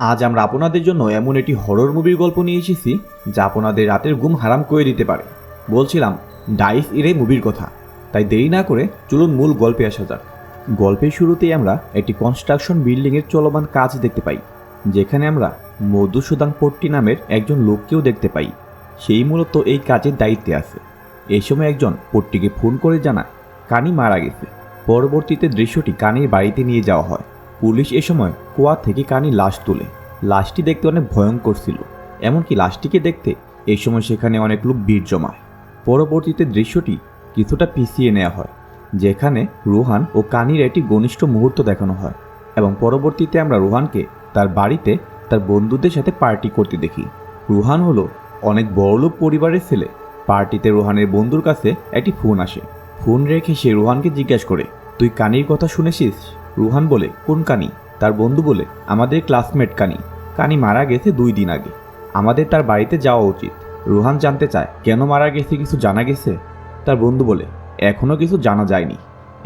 আজ আমরা আপনাদের জন্য এমন একটি হরর মুভির গল্প নিয়ে এসেছি যা আপনাদের রাতের ঘুম হারাম করে দিতে পারে। বলছিলাম ডাইস ইরে মুভির কথা, তাই দেরি না করে চলুন মূল গল্পে আসা যাক। গল্পের শুরুতেই আমরা একটি কনস্ট্রাকশন বিল্ডিংয়ের চলমান কাজ দেখতে পাই, যেখানে আমরা মধুসূদন পট্টি নামের একজন লোককেও দেখতে পাই। সেই মূলত এই কাজের দায়িত্বে আছে। এই সময় একজন পট্টিকে ফোন করে জানায় কানি মারা গেছে। পরবর্তীতে দৃশ্যটি কানির বাড়িতে নিয়ে যাওয়া হয়। পুলিশ এ সময় কুয়া থেকে কানির লাশ তোলে। লাশটি দেখতে অনেক ভয়ঙ্কর ছিল, এমনকি লাশটিকে দেখতে এই সময় সেখানে অনেক লোক ভিড় জমায়। পরবর্তীতে দৃশ্যটি কিছুটা পিছিয়ে নেওয়া হয়, যেখানে রোহান ও কানির একটি ঘনিষ্ঠ মুহূর্ত দেখানো হয় এবং পরবর্তীতে আমরা রোহানকে তার বাড়িতে তার বন্ধুদের সাথে পার্টি করতে দেখি। রোহান হলো অনেক বড়লোক পরিবারের ছেলে। পার্টিতে রোহানের বন্ধুর কাছে একটি ফোন আসে। ফোন রেখে সে রোহানকে জিজ্ঞাসা করে, তুই কানির কথা শুনেছিস? রোহান বলে, কোন কানি? তার বন্ধু বলে, আমাদের ক্লাসমেট কানি। কানি মারা গেছে 2 দিন আগে, আমাদের তার বাড়িতে যাওয়া উচিত। রোহান জানতে চায় কেন মারা গেছে, কিছু জানা গেছে? তার বন্ধু বলে, এখনও কিছু জানা যায়নি।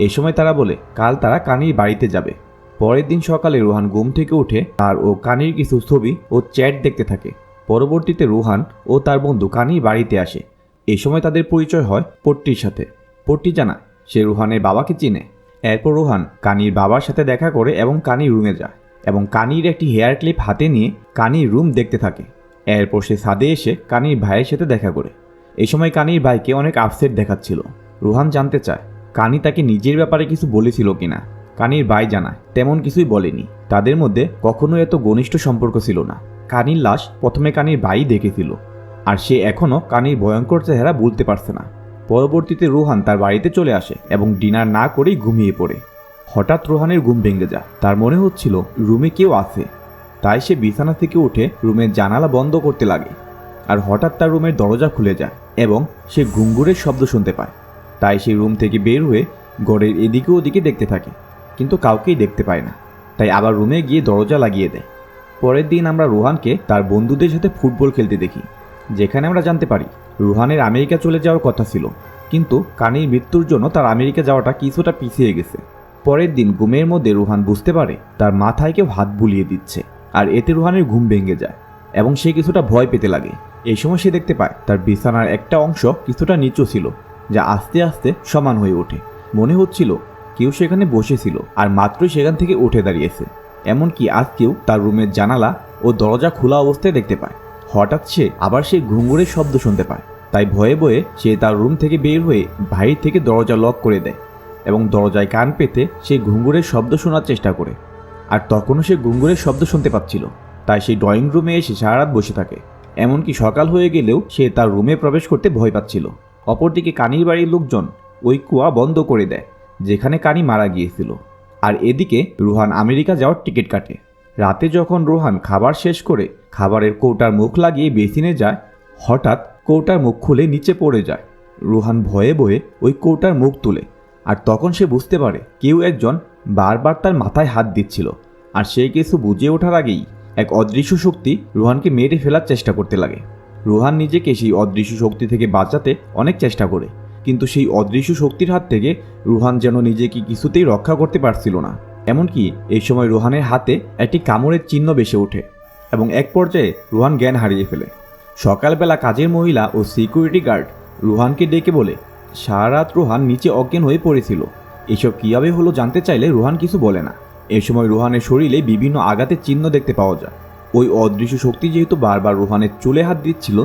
এই সময় তারা বলে কাল তারা কানির বাড়িতে যাবে। পরের দিন সকালে রোহান ঘুম থেকে উঠে আর ও কানির কিছু ছবি ও চ্যাট দেখতে থাকে। পরবর্তীতে রোহান ও তার বন্ধু কানির বাড়িতে আসে। এই সময় তাদের পরিচয় হয় পট্টির সাথে। পট্টি জানায় সে রোহানের বাবাকে চিনে। এরপর রোহান কানির বাবার সাথে দেখা করে এবং কানির রুমে যায় এবং কানির একটি হেয়ার ক্লিপ হাতে নিয়ে কানির রুম দেখতে থাকে। এরপর সে ছাদে এসে কানির ভাইয়ের সাথে দেখা করে। এই সময় কানির ভাইকে অনেক আপসেট দেখাচ্ছিল। রোহান জানতে চায় কানি তাকে নিজের ব্যাপারে কিছু বলেছিল কিনা। কানির ভাই জানায় তেমন কিছুই বলেনি, তাদের মধ্যে কখনো এত ঘনিষ্ঠ সম্পর্ক ছিল না। কানির লাশ প্রথমে কানির ভাই দেখেছিল, আর সে এখনও কানির ভয়ঙ্কর চেহারা ভুলতে পারছে না। পরবর্তীতে রোহান তার বাড়িতে চলে আসে এবং ডিনার না করেই ঘুমিয়ে পড়ে। হঠাৎ রোহানের ঘুম ভেঙে যায়। তার মনে হচ্ছিল রুমে কেউ আছে, তাই সে বিছানা থেকে উঠে রুমের জানালা বন্ধ করতে লাগে। আর হঠাৎ তার রুমের দরজা খুলে যায় এবং সে ঘুঙুরের শব্দ শুনতে পায়। তাই সে রুম থেকে বের হয়ে ঘরের এদিকে ওদিকে দেখতে থাকে, কিন্তু কাউকেই দেখতে পায় না। তাই আবার রুমে গিয়ে দরজা লাগিয়ে দেয়। পরের দিন আমরা রোহানকে তার বন্ধুদের সাথে ফুটবল খেলতে দেখি, যেখানে আমরা জানতে পারি রোহানের আমেরিকা চলে যাওয়ার কথা ছিল, কিন্তু কানির মৃত্যুর জন্য তার আমেরিকা যাওয়াটা কিছুটা পিছিয়ে গেছে। পরের দিন ঘুমের মধ্যে রোহান বুঝতে পারে তার মাথায় কেউ হাত বুলিয়ে দিচ্ছে, আর এতে রোহানের ঘুম ভেঙে যায় এবং সে কিছুটা ভয় পেতে লাগে। এই সময় সে দেখতে পায় তার বিছানার একটা অংশ কিছুটা নিচু ছিল, যা আস্তে আস্তে সমান হয়ে ওঠে। মনে হচ্ছিল কেউ সেখানে বসেছিল আর মাত্রই সেখান থেকে উঠে দাঁড়িয়েছে। এমনকি আজ কেউ তার রুমের জানালা ও দরজা খোলা অবস্থায় দেখতে পায়। হঠাৎ সে আবার সেই ঘুঙুরের শব্দ শুনতে পায়, তাই ভয়ে ভয়ে সে তার রুম থেকে বের হয়ে বাইরে থেকে দরজা লক করে দেয় এবং দরজায় কান পেতে সেই ঘুঙুরের শব্দ শোনার চেষ্টা করে। আর তখনও সে ঘুঙুরের শব্দ শুনতে পাচ্ছিল, তাই সেই ড্রয়িং রুমে এসে সারা রাত বসে থাকে। এমনকি সকাল হয়ে গেলেও সে তার রুমে প্রবেশ করতে ভয় পাচ্ছিল। অপরদিকে কানির বাড়ির লোকজন ওই কুয়া বন্ধ করে দেয় যেখানে কানি মারা গিয়েছিল। আর এদিকে রোহান আমেরিকা যাওয়ার টিকিট কাটে। রাতে যখন রোহান খাবার শেষ করে খাবারের কৌটার মুখ লাগিয়ে বেসিনে যায়, হঠাৎ কৌটার মুখ খুলে নিচে পড়ে যায়। রোহান ভয়ে ভয়ে ওই কৌটার মুখ তুলে, আর তখন সে বুঝতে পারে কেউ একজন বারবার তার মাথায় হাত দিচ্ছিল। আর সে কিছু বুঝে ওঠার আগেই এক অদৃশ্য শক্তি রোহানকে মেরে ফেলার চেষ্টা করতে লাগে। রোহান নিজেকে সেই অদৃশ্য শক্তি থেকে বাঁচাতে অনেক চেষ্টা করে, কিন্তু সেই অদৃশ্য শক্তির হাত থেকে রোহান যেন নিজেকে কিছুতেই রক্ষা করতে পারছিল না। এমনকি এই সময় রোহানের হাতে একটি কামড়ের চিহ্ন ভেসে ওঠে এবং এক পর্যায়ে রোহান জ্ঞান হারিয়ে ফেলে। সকালবেলা কাজের মহিলা ও সিকিউরিটি গার্ড রোহানকে ডেকে বলে সারা রাত রোহান নিচে অজ্ঞান হয়ে পড়েছিল। এসব কীভাবে হলো জানতে চাইলে রোহান কিছু বলে না। এই সময় রোহানের শরীরে বিভিন্ন আঘাতের চিহ্ন দেখতে পাওয়া যায়। ওই অদৃশ্য শক্তি যেহেতু বারবার রোহানের চুলে হাত দিচ্ছিল,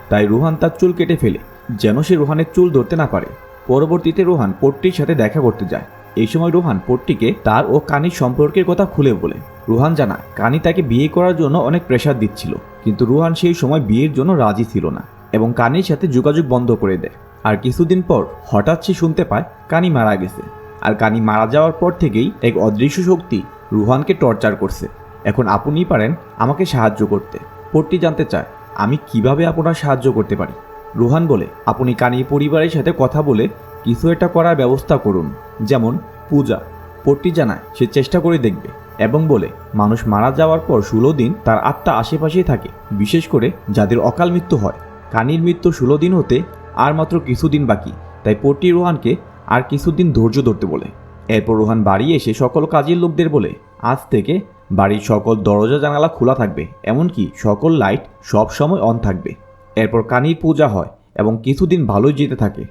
তাই রোহান তার চুল কেটে ফেলে যেন সে রোহানের চুল ধরতে না পারে। পরবর্তীতে রোহান পট্টির সাথে দেখা করতে যায়। এই সময় রোহান পট্টিকে তার ও কানির সম্পর্কের কথা খুলে বলে। রোহান জানায় কানি তাকে বিয়ে করার জন্য অনেক প্রেশার দিচ্ছিল, কিন্তু রোহান সেই সময় বিয়ের জন্য রাজি ছিল না এবং কানির সাথে যোগাযোগ বন্ধ করে দেয়। আর কিছুদিন পর হঠাৎ সে শুনতে পায় কানি মারা গেছে। আর কানি মারা যাওয়ার পর থেকেই এক অদৃশ্য শক্তি রোহানকে টর্চার করছে। এখন আপনিই পারেন আমাকে সাহায্য করতে। পট্টি জানতে চায় আমি কিভাবে আপনার সাহায্য করতে পারি। রোহান বলে আপনি কানির পরিবারের সাথে কথা বলে কিছু একটা করার ব্যবস্থা করুন, যেমন পূজা। পট্টি জানায় সে চেষ্টা করে দেখবে এবং বলে মানুষ মারা যাওয়ার পর 16 দিন তার আত্মা আশেপাশেই থাকে, বিশেষ করে যাদের অকাল মৃত্যু হয়। কানির মৃত্যু 16 দিন হতে আর মাত্র কিছুদিন বাকি, তাই পট্টি রোহানকে আর কিছুদিন ধৈর্য ধরতে বলে। এরপর রোহান বাড়ি এসে সকল কাজের লোকদের বলে আজ থেকে বাড়ির সকল দরজা জানালা খোলা থাকবে, এমনকি সকল লাইট সব সময় অন থাকবে। এরপর কানির পূজা হয় এবং কিছুদিন ভালোই যেতে থাকে।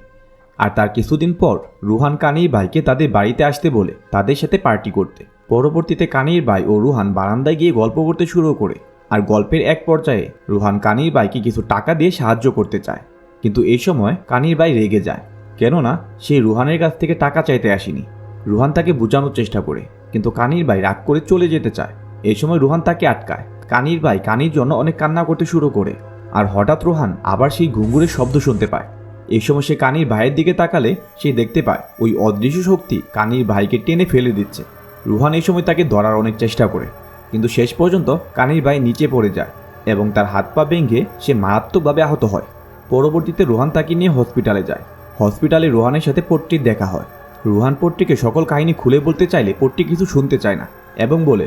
আর তার কিছুদিন পর রুহান কানির ভাইকে তাদের বাড়িতে আসতে বলে তাদের সাথে পার্টি করতে। পরবর্তীতে কানির ভাই ও রুহান বারান্দায় গিয়ে গল্প করতে শুরু করে। আর গল্পের এক পর্যায়ে রুহান কানির ভাইকে কিছু টাকা দিয়ে সাহায্য করতে চায়, কিন্তু এই সময় কানির ভাই রেগে যায়, কেননা সে রুহানের কাছ থেকে টাকা চাইতে আসেনি। রুহান তাকে বোঝানোর চেষ্টা করে, কিন্তু কানির ভাই রাগ করে চলে যেতে চায়। এই সময় রুহান তাকে আটকায়। কানির ভাই কানির জন্য অনেক কান্না করতে শুরু করে। আর হঠাৎ রুহান আবার সেই ঘুঙুরের শব্দ শুনতে পায়। এই সময় সে কানির ভাইয়ের দিকে তাকালে সে দেখতে পায় ওই অদৃশ্য শক্তি কানির ভাইকে টেনে ফেলে দিচ্ছে। রুহান এই সময় তাকে ধরার অনেক চেষ্টা করে, কিন্তু শেষ পর্যন্ত কানির ভাই নিচে পড়ে যায় এবং তার হাত পা ভেঙে সে মারাত্মকভাবে আহত হয়। পরবর্তীতে রুহান তাকে নিয়ে হসপিটালে যায়। হসপিটালে রুহানের সাথে পট্টির দেখা হয়। রুহান পট্টিকে সকল কাহিনী খুলে বলতে চাইলে পট্টি কিছু শুনতে চায় না এবং বলে,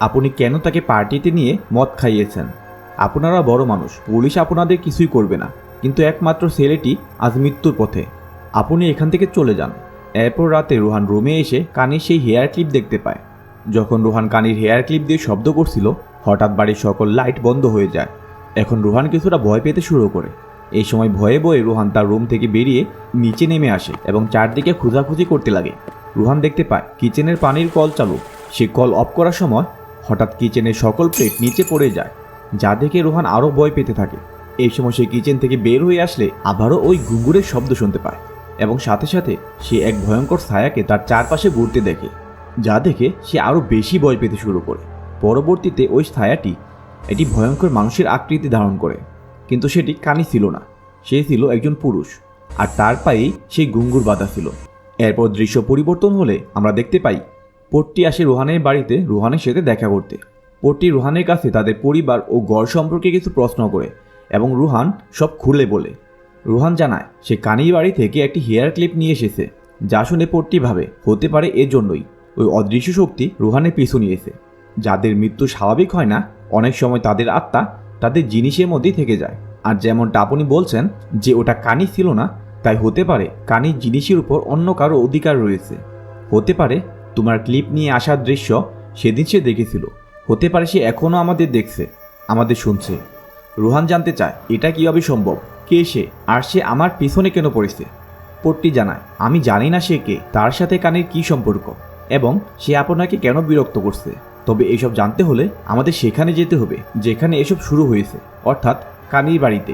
আপনি কেন তাকে পার্টিতে নিয়ে মদ খাইয়েছেন? আপনারা বড় মানুষ, পুলিশ আপনাদের কিছুই করবে না, কিন্তু একমাত্র ছেলেটি আজ মৃত্যুর পথে। আপনি এখান থেকে চলে যান। এরপর রাতে রুহান রুমে এসে কানির সেই হেয়ার ক্লিপ দেখতে পায়। যখন রুহান কানির হেয়ার ক্লিপ দিয়ে শব্দ করছিল, হঠাৎ বাড়ির সকল লাইট বন্ধ হয়ে যায়। এখন রুহান কিছুটা ভয় পেতে শুরু করে। এই সময় ভয়ে ভয়ে রুহান তার রুম থেকে বেরিয়ে নিচে নেমে আসে এবং চারদিকে খোঁজাখুঁজি করতে লাগে। রুহান দেখতে পায় কিচেনের পানির কল চালু। সে কল অফ করার সময় হঠাৎ কিচেনের সকল প্লেট নিচে পড়ে যায়, যা দেখে রুহান আরও ভয় পেতে থাকে। এই সময় সে কিচেন থেকে বের হয়ে আসলে আবারও ওই ঘুঙুরের শব্দ শুনতে পায় এবং সাথে সাথে সে এক ভয়ঙ্কর ছায়াকে তার চারপাশে ঘুরতে দেখে, যা দেখে সে আরও বেশি ভয় পেতে শুরু করে। পরবর্তীতে ওই ছায়াটি এটি ভয়ঙ্কর মানুষের আকৃতি ধারণ করে, কিন্তু সেটি কানি ছিল না, সে ছিল একজন পুরুষ, আর তার পায়েই সেই ঘুঙুর বাঁধা ছিল। এরপর দৃশ্য পরিবর্তন হলে আমরা দেখতে পাই পট্টি আসে রুহানের বাড়িতে রুহানের সাথে দেখা করতে। পট্টি রুহানের কাছে তাদের পরিবার ও ঘর সম্পর্কে কিছু প্রশ্ন করে এবং রুহান সব খুলে বলে। রুহান জানায় সে কানির বাড়ি থেকে একটি হেয়ার ক্লিপ নিয়ে এসেছে, যা শুনে পট্টি ভাবে হতে পারে এজন্যই ওই অদৃশ্য শক্তি রুহানের পিছু নিয়েছে। যাদের মৃত্যু স্বাভাবিক হয় না, অনেক সময় তাদের আত্মা তাদের জিনিসের মধ্যেই থেকে যায়। আর যেমনটা আপনি বলছেন যে ওটা কানি ছিল না, তাই হতে পারে কানির জিনিসের উপর অন্য কারো অধিকার রয়েছে। হতে পারে তোমার ক্লিপ নিয়ে আসার দৃশ্য সেদিন সে দেখেছিল, হতে পারে সে এখনও আমাদের দেখছে, আমাদের শুনছে। রুহান জানতে চায় এটা কীভাবে সম্ভব, কে সে, আর সে আমার পিছনে কেন পড়েছে। পট্টি জানায় আমি জানি না সে কে, তার সাথে কানির কী সম্পর্ক এবং সে আপনাকে কেন বিরক্ত করছে। তবে এসব জানতে হলে আমাদের সেখানে যেতে হবে যেখানে এসব শুরু হয়েছে, অর্থাৎ কানির বাড়িতে।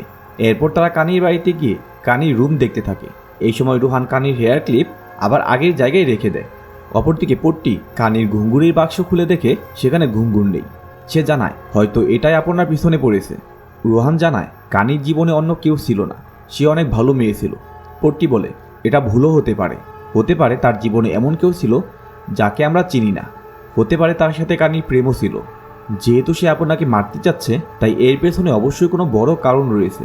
এরপর তারা কানির বাড়িতে গিয়ে কানির রুম দেখতে থাকে। এই সময় রুহান কানির হেয়ার ক্লিপ আবার আগের জায়গায় রেখে দেয়। অপরদিকে পট্টি কানির ঘুঙুরের বাক্স খুলে দেখে সেখানে ঘুঙুর নেই। সে জানায় হয়তো এটাই আপনার পিছনে পড়েছে। রুহান জানায় কানির জীবনে অন্য কেউ ছিল না, সে অনেক ভালো মেয়ে ছিল। পট্টি বলে এটা ভুলও হতে পারে, হতে পারে তার জীবনে এমন কেউ ছিল যাকে আমরা চিনি না, হতে পারে তার সাথে কানির প্রেমও ছিল। যেহেতু সে আপনাকে মারতে চাচ্ছে, তাই এর পেছনে অবশ্যই কোনো বড় কারণ রয়েছে।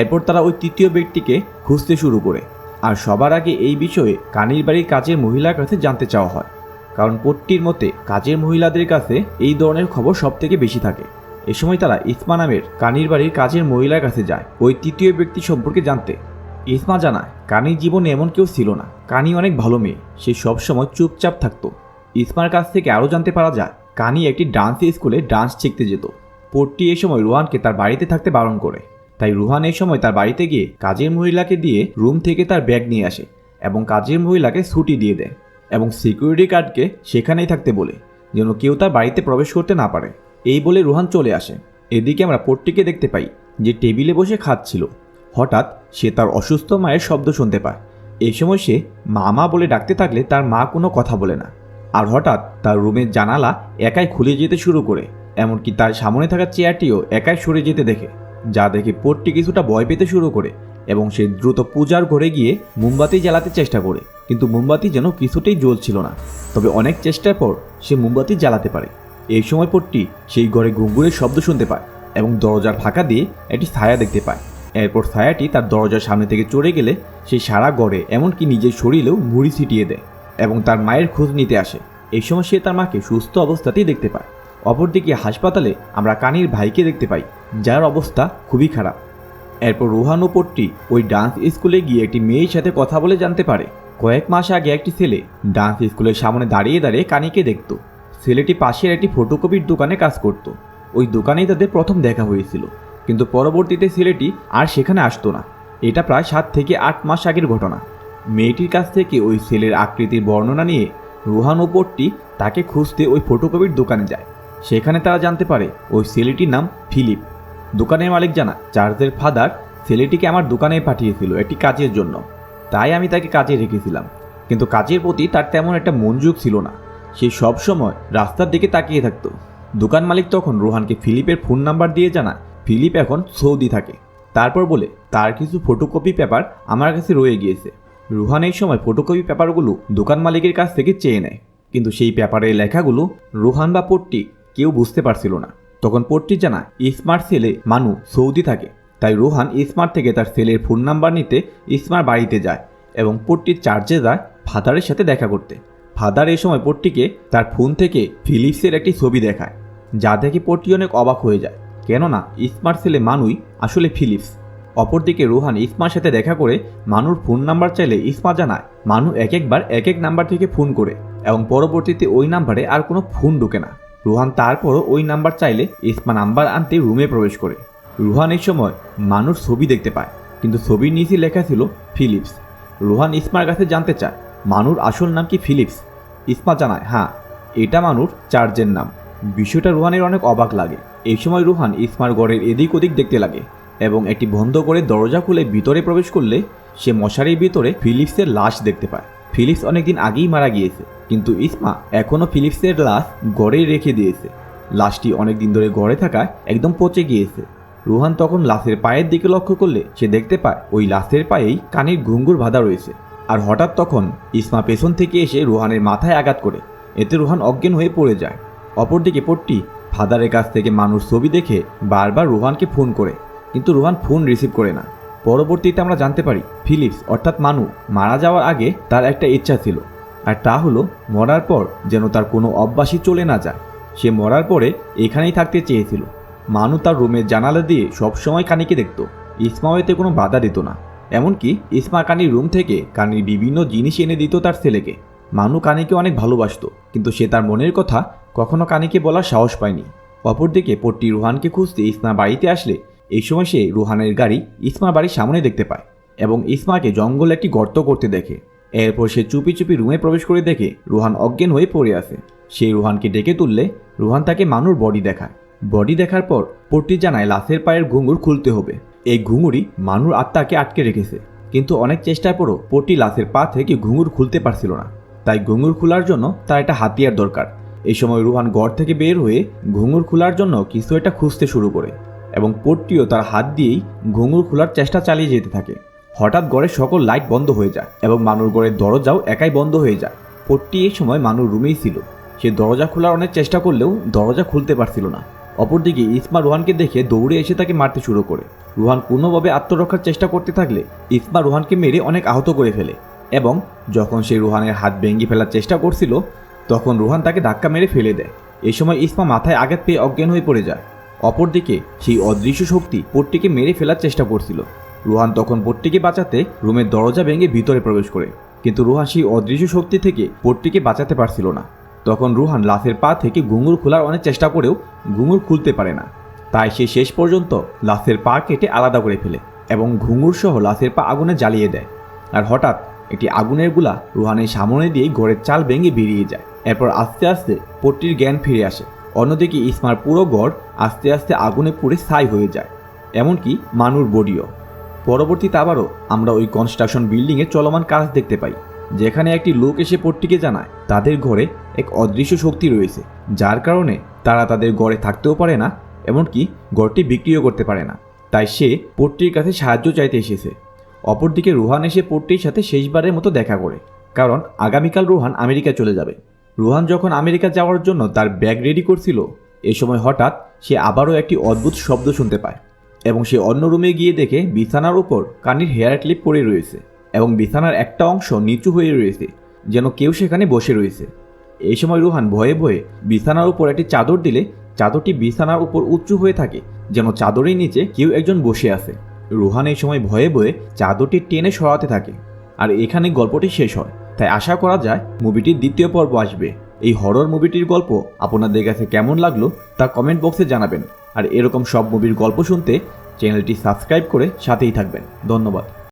এরপর তারা ওই তৃতীয় ব্যক্তিকে খুঁজতে শুরু করে। আর সবার আগে এই বিষয়ে কানির বাড়ির কাজের মহিলার কাছে জানতে চাওয়া হয়, কারণ পট্টির মতে কাজের মহিলাদের কাছে এই ধরনের খবর সব থেকে বেশি থাকে। এ সময় তারা ইসমা নামের কানির বাড়ির কাজের মহিলার কাছে যায় ওই তৃতীয় ব্যক্তি সম্পর্কে জানতে। ইসমা জানায় কানির জীবনে এমন কেউ ছিল না, কানি অনেক ভালো মেয়ে, সে সবসময় চুপচাপ থাকতো। ইসমার কাছ থেকে আরও জানতে পারা যায় কানি একটি ডান্স স্কুলে ডান্স শিখতে যেত। পট্টি এই সময় রুহানকে তার বাড়িতে থাকতে বারণ করে, তাই রুহান এই সময় তার বাড়িতে গিয়ে কাজের মহিলাকে দিয়ে রুম থেকে তার ব্যাগ নিয়ে আসে এবং কাজের মহিলাকে ছুটি দিয়ে দেয় এবং সিকিউরিটি গার্ডকে সেখানেই থাকতে বলে, যেন কেউ তার বাড়িতে প্রবেশ করতে না পারে। এই বলে রুহান চলে আসে। এদিকে আমরা পট্টিকে দেখতে পাই যে টেবিলে বসে খাচ্ছিল। হঠাৎ সে তার অসুস্থ মায়ের শব্দ শুনতে পায়। এই সময় সে মা বলে ডাকতে থাকলে তার মা কোনো কথা বলে না। আর হঠাৎ তার রুমের জানালা একাই খুলে যেতে শুরু করে, এমনকি তার সামনে থাকা চেয়ারটিও একাই সরে যেতে দেখে, যা দেখে পট্টি কিছুটা ভয় পেতে শুরু করে এবং সে দ্রুত পূজার ঘরে গিয়ে মোমবাতি জ্বালাতে চেষ্টা করে, কিন্তু মোমবাতি যেন কিছুতেই জ্বলছিল না। তবে অনেক চেষ্টার পর সে মোমবাতি জ্বালাতে পারে। এই সময় পট্টি সেই ঘরে ঘুঙুরের শব্দ শুনতে পায় এবং দরজার ফাঁকা দিয়ে একটি ছায়া দেখতে পায়। এরপর ছায়াটি তার দরজার সামনে থেকে চড়ে গেলে সেই সারা ঘরে এমনকি নিজের শরীরেও মুড়ি ছিটিয়ে দেয় এবং তার মায়ের খোঁজ নিতে আসে। এই সময় সে তার মাকে সুস্থ অবস্থাতেই দেখতে পায়। অপরদিকে হাসপাতালে আমরা কানির ভাইকে দেখতে পাই, যার অবস্থা খুবই খারাপ। এরপর রুহান ও পট্টি ওই ডান্স স্কুলে গিয়ে একটি মেয়ের সাথে কথা বলে জানতে পারে কয়েক মাস আগে একটি ছেলে ডান্স স্কুলের সামনে দাঁড়িয়ে দাঁড়িয়ে কানিকে দেখত। ছেলেটি পাশের একটি ফটোকপির দোকানে কাজ করত। ওই দোকানেই তাদের প্রথম দেখা হয়েছিল, কিন্তু পরবর্তীতে ছেলেটি আর সেখানে আসতো না। এটা প্রায় 7 থেকে 8 মাস আগের ঘটনা। মেয়েটির কাছ থেকে ওই ছেলের আকৃতির বর্ণনা নিয়ে রুহান ও পট্টি তাকে খুঁজতে ওই ফটোকপির দোকানে যায়। সেখানে তারা জানতে পারে ওই ছেলেটির নাম ফিলিপ। দোকানের মালিক জানা, চার্লসের ফাদার ছেলেটিকে আমার দোকানে পাঠিয়েছিল একটি কাজের জন্য, তাই আমি তাকে কাজে রেখেছিলাম। কিন্তু কাজের প্রতি তার তেমন একটা মনোযোগ ছিল না, সে সবসময় রাস্তার দিকে তাকিয়ে থাকতো। দোকান মালিক তখন রুহানকে ফিলিপের ফোন নাম্বার দিয়ে জানায় ফিলিপ এখন সৌদি থাকে। তারপর বলে তার কিছু ফটোকপি পেপার আমার কাছে রয়ে গিয়েছে। রুহান এই সময় ফটোকপি পেপারগুলো দোকান মালিকের কাছ থেকে চেয়ে নেয়, কিন্তু সেই পেপারের লেখাগুলো রুহান বা পট্টি কেউ বুঝতে পারছিল না। তখন পট্টি জানায় স্মার্ট ছেলে মানু সৌদি থাকে, তাই রুহান স্মার্ট থেকে তার ছেলের ফোন নাম্বার নিতে স্মার্ট বাড়িতে যায় এবং পট্টির চার্চে যায় ফাদারের সাথে দেখা করতে। ফাদার এই সময় পট্টিকে তার ফোন থেকে ফিলিপসের একটি ছবি দেখায়, যা দেখে পট্টি অনেক অবাক হয়ে যায়, কেননা স্মার্ট ছেলে মানুই আসলে ফিলিপস। অপরদিকে রুহান ইসমার সাথে দেখা করে মানুর ফোন নাম্বার চাইলে ইসমা জানায় মানু একবার এক এক নাম্বার থেকে ফোন করে এবং পরবর্তীতে ওই নাম্বারে আর কোনো ফোন ঢোকে না। রুহান তারপরও ওই নাম্বার চাইলে ইসমা নাম্বার আনতে রুমে প্রবেশ করে। রুহান এই সময় মানুর ছবি দেখতে পায়, কিন্তু ছবির নিচে লেখা ছিল ফিলিপস। রুহান ইসমার কাছে জানতে চায় মানুর আসল নাম কি ফিলিপস। ইসমা জানায় হ্যাঁ, এটা মানুর চার্জের নাম। বিষয়টা রুহানের অনেক অবাক লাগে। এই সময় রুহান ইসমার ঘরের এদিক ওদিক দেখতে লাগে এবং একটি বন্ধ করে দরজা খুলে ভিতরে প্রবেশ করলে সে মশারির ভিতরে ফিলিপসের লাশ দেখতে পায়। ফিলিপস অনেকদিন আগেই মারা গিয়েছে, কিন্তু ইসমা এখনও ফিলিপসের লাশ গড়েই রেখে দিয়েছে। লাশটি অনেকদিন ধরে গড়ে থাকায় একদম পচে গিয়েছে। রুহান তখন লাশের পায়ের দিকে লক্ষ্য করলে সে দেখতে পায় ওই লাশের পায়েই কানের ঘুঙ্গুর বাঁধা রয়েছে। আর হঠাৎ তখন ইসমা পেছন থেকে এসে রুহানের মাথায় আঘাত করে, এতে রুহান অজ্ঞান হয়ে পড়ে যায়। অপরদিকে পট্টি ফাদারের কাছ থেকে মানুষ ছবি দেখে বারবার রুহানকে ফোন করে, কিন্তু রুহান ফোন রিসিভ করে না। পরবর্তীতে আমরা জানতে পারি ফিলিপস অর্থাৎ মানু মারা যাওয়ার আগে তার একটা ইচ্ছা ছিল, আর তা হলো মরার পর যেন তার কোনো অভ্যাসই চলে না যায়। সে মরার পরে এখানেই থাকতে চেয়েছিল। মানু তার রুমের জানালা দিয়ে সবসময় কানিকে দেখত, ইসমাও এতে কোনো বাধা দিত না। এমনকি ইসমা কানির রুম থেকে কানির বিভিন্ন জিনিস এনে দিত তার ছেলেকে। মানু কানিকে অনেক ভালোবাসত, কিন্তু সে তার মনের কথা কখনো কানিকে বলার সাহস পায়নি। অপরদিকে পট্টি রুহানকে খুঁজতে ইসমা বাড়িতে আসলে এই সময় সে রুহানের গাড়ি ইসমার বাড়ির সামনে দেখতে পায় এবং ইসমাকে জঙ্গলে একটি গর্ত করতে দেখে। এরপর সে চুপি চুপি রুমে প্রবেশ করে দেখে রুহান অজ্ঞান হয়ে পড়ে আছে। সেই রুহানকে ডেকে তুললে রুহান তাকে মানুর বডি দেখায়। বডি দেখার পর পট্টি জানায় লাশের পায়ের ঘুঙুর খুলতে হবে। এই ঘুঙুরই মানুর আত্মাকে আটকে রেখেছে, কিন্তু অনেক চেষ্টার পরও পট্টি লাশের পা থেকে ঘুঙুর খুলতে পারছিল না। তাই ঘুঙুর খোলার জন্য তার একটা হাতিয়ার দরকার। এই সময় রুহান ঘর থেকে বের হয়ে ঘুঙুর খোলার জন্য কিছু একটা খুঁজতে শুরু করে এবং পট্টিও তার হাত দিয়েই ঘুঙুর খোলার চেষ্টা চালিয়ে যেতে থাকে। হঠাৎ ঘরের সকল লাইট বন্ধ হয়ে যায় এবং মানুর ঘরের দরজাও একাই বন্ধ হয়ে যায়। পট্টি এই সময় মানুর রুমেই ছিল। সে দরজা খোলার অনেক চেষ্টা করলেও দরজা খুলতে পারছিল না। অপরদিকে ইসমা রুহানকে দেখে দৌড়ে এসে তাকে মারতে শুরু করে। রুহান কোনোভাবে আত্মরক্ষার চেষ্টা করতে থাকলে ইসমা রুহানকে মেরে অনেক আহত করে ফেলে এবং যখন সে রুহানের হাত ভেঙে ফেলার চেষ্টা করছিল তখন রুহান তাকে ধাক্কা মেরে ফেলে দেয়। এই সময় ইসমা মাথায় আঘাত পেয়ে অজ্ঞান হয়ে পড়ে যায়। অপরদিকে সেই অদৃশ্য শক্তি পট্টিকে মেরে ফেলার চেষ্টা করছিল। রুহান তখন পট্টিকে বাঁচাতে রুমের দরজা ভেঙে ভিতরে প্রবেশ করে, কিন্তু রুহান সেই অদৃশ্য শক্তি থেকে পট্টিকে বাঁচাতে পারছিল না। তখন রুহান লাশের পা থেকে ঘুঙুর খোলার অনেক চেষ্টা করেও ঘুঙুর খুলতে পারে না। তাই সে শেষ পর্যন্ত লাশের পা কেটে আলাদা করে ফেলে এবং ঘুঙুর সহ লাশের পা আগুনে জ্বালিয়ে দেয়। আর হঠাৎ একটি আগুনের গুলা রুহানের সামনে দিয়ে ঘরের চাল ভেঙে বেরিয়ে যায়। এরপর আস্তে আস্তে পট্টির জ্ঞান ফিরে আসে। অন্যদিকে ইসমার পুরো ঘর আস্তে আস্তে আগুনে পুড়ে ছাই হয়ে যায়, এমনকি মানুর বডিও। পরবর্তীতে আবারও আমরা ওই কনস্ট্রাকশন বিল্ডিংয়ে চলমান কাজ দেখতে পাই, যেখানে একটি লোক এসে পট্টিকে জানায় তাদের ঘরে এক অদৃশ্য শক্তি রয়েছে, যার কারণে তারা তাদের ঘরে থাকতেও পারে না, এমনকি ঘরটি বিক্রিও করতে পারে না। তাই সে পট্টির কাছে সাহায্য চাইতে এসেছে। অপরদিকে রুহান এসে পট্টির সাথে শেষবারের মতো দেখা করে, কারণ আগামীকাল রুহান আমেরিকা চলে যাবে। রুহান যখন আমেরিকা যাওয়ার জন্য তার ব্যাগ রেডি করছিল, এই সময় হঠাৎ সে আবারও একটি অদ্ভুত শব্দ শুনতে পায় এবং সে অন্য রুমে গিয়ে দেখে বিছানার উপর কানির হেয়ার ক্লিপ পড়ে রয়েছে এবং বিছানার একটা অংশ নিচু হয়ে রয়েছে, যেন কেউ সেখানে বসে রয়েছে। এই সময় রুহান ভয়ে ভয়ে বিছানার উপর একটি চাদর দিলে চাদরটি বিছানার উপর উঁচু হয়ে থাকে, যেন চাদরের নিচে কেউ একজন বসে আছে। রুহান এই সময় ভয়ে ভয়ে চাদরটি টেনে সরাতে থাকে। আর এখানে গল্পটি শেষ হয়। তাই আশা করা যায় মুভিটির দ্বিতীয় পর্ব আসবে। এই হরর মুভিটির গল্প আপনাদের কাছে কেমন লাগলো তা কমেন্ট বক্সে জানাবেন। আর এরকম সব মুভির গল্প শুনতে চ্যানেলটি সাবস্ক্রাইব করে সাথেই থাকবেন। ধন্যবাদ।